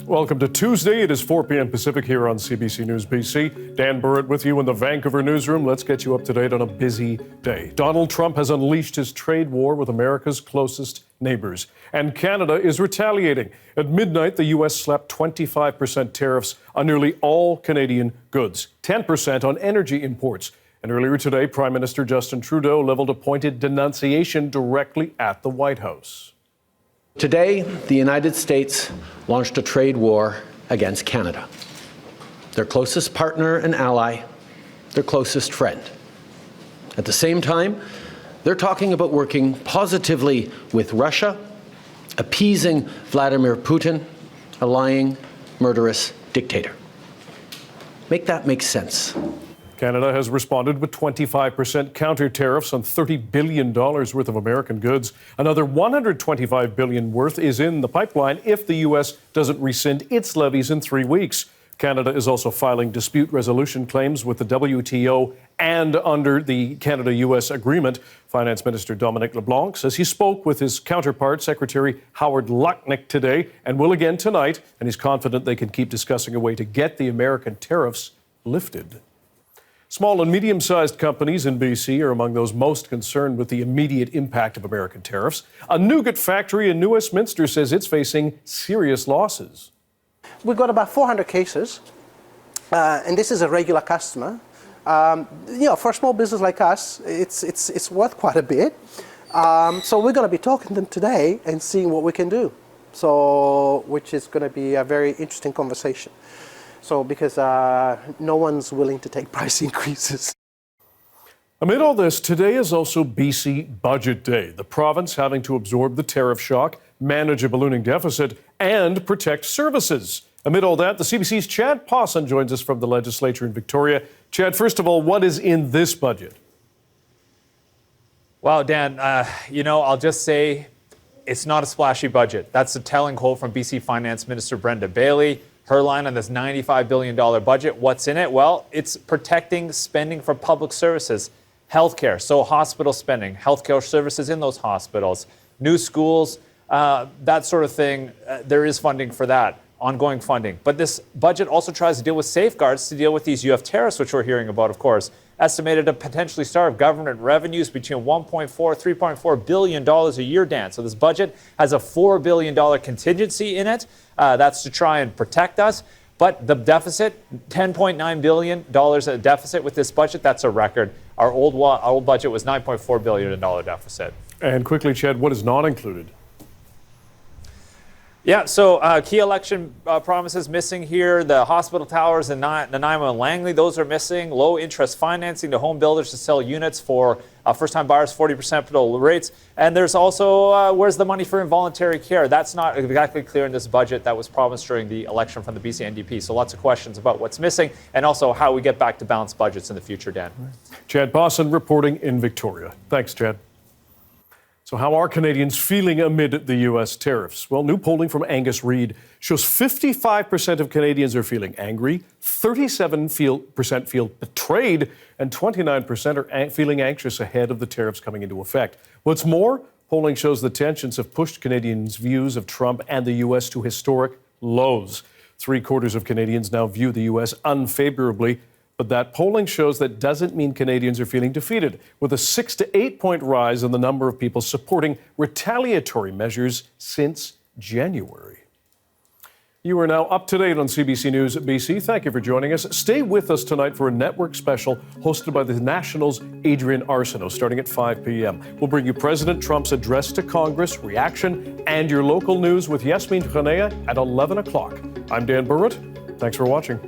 Welcome to Tuesday. It is 4 p.m. Pacific here on CBC News BC. Dan Burritt with you in the Vancouver newsroom. Let's get you up to date on a busy day. Donald Trump has unleashed his trade war with America's closest neighbors, and Canada is retaliating. At midnight, the U.S. slapped 25% tariffs on nearly all Canadian goods, 10% on energy imports. And earlier today, Prime Minister Justin Trudeau leveled a pointed denunciation directly at the White House. Today, the United States launched a trade war against Canada, their closest partner and ally, their closest friend. At the same time, they're talking about working positively with Russia, appeasing Vladimir Putin, a lying, murderous dictator. Make that make sense. Canada has responded with 25% counter tariffs on $30 billion worth of American goods. Another $125 billion worth is in the pipeline if the U.S. doesn't rescind its levies in 3 weeks. Canada is also filing dispute resolution claims with the WTO and under the Canada-U.S. agreement. Finance Minister Dominic LeBlanc says he spoke with his counterpart, Secretary Howard Lutnick, today and will again tonight, and he's confident they can keep discussing a way to get the American tariffs lifted. Small and medium-sized companies in BC are among those most concerned with the immediate impact of American tariffs. A nougat factory in New Westminster says it's facing serious losses. We've got about 400 cases, and this is a regular customer. For a small business like us, it's worth quite a bit. So we're going to be talking to them today and seeing what we can do. So, which is going to be a very interesting conversation. So, because no one's willing to take price increases. Amid all this, today is also BC Budget Day, the province having to absorb the tariff shock, manage a ballooning deficit, and protect services. Amid all that, the CBC's Chad Pawson joins us from the legislature in Victoria. Chad, first of all, what is in this budget? Well, Dan, I'll just say it's not a splashy budget. That's a telling quote from BC Finance Minister Brenda Bailey. Her line on this $95 billion budget, what's in it? Well, it's protecting spending for public services, healthcare, so hospital spending, healthcare services in those hospitals, new schools, that sort of thing. There is funding for that, ongoing funding. But this budget also tries to deal with safeguards to deal with these UF tariffs, which we're hearing about, of course, estimated to potentially starve government revenues between $3.4 billion a year, Dan. So this budget has a $4 billion contingency in it. That's to try and protect us. But the deficit, $10.9 billion a deficit with this budget, that's a record. Our old budget was $9.4 billion deficit. And quickly, Chad, what is not included? Yeah, so key election promises missing here. The hospital towers in Nanaimo and Langley, those are missing. Low interest financing to home builders to sell units for first-time buyers, 40% below rates. And there's also, where's the money for involuntary care? That's not exactly clear in this budget that was promised during the election from the BC NDP. So lots of questions about what's missing and also how we get back to balanced budgets in the future, Dan. Chad Pawson reporting in Victoria. Thanks, Chad. So how are Canadians feeling amid the U.S. tariffs? Well, new polling from Angus Reid shows 55% of Canadians are feeling angry, 37% feel betrayed, and 29% are feeling anxious ahead of the tariffs coming into effect. What's more, polling shows the tensions have pushed Canadians' views of Trump and the U.S. to historic lows. 3/4 of Canadians now view the U.S. unfavorably. But that polling shows that doesn't mean Canadians are feeling defeated, with a 6 to 8 point rise in the number of people supporting retaliatory measures since January. You are now up to date on CBC News BC. Thank you for joining us. Stay with us tonight for a network special hosted by the National's Adrian Arsenault, starting at 5 p.m. We'll bring you President Trump's address to Congress, reaction, and your local news with Yasmin Ghanea at 11 o'clock. I'm Dan Burritt. Thanks for watching.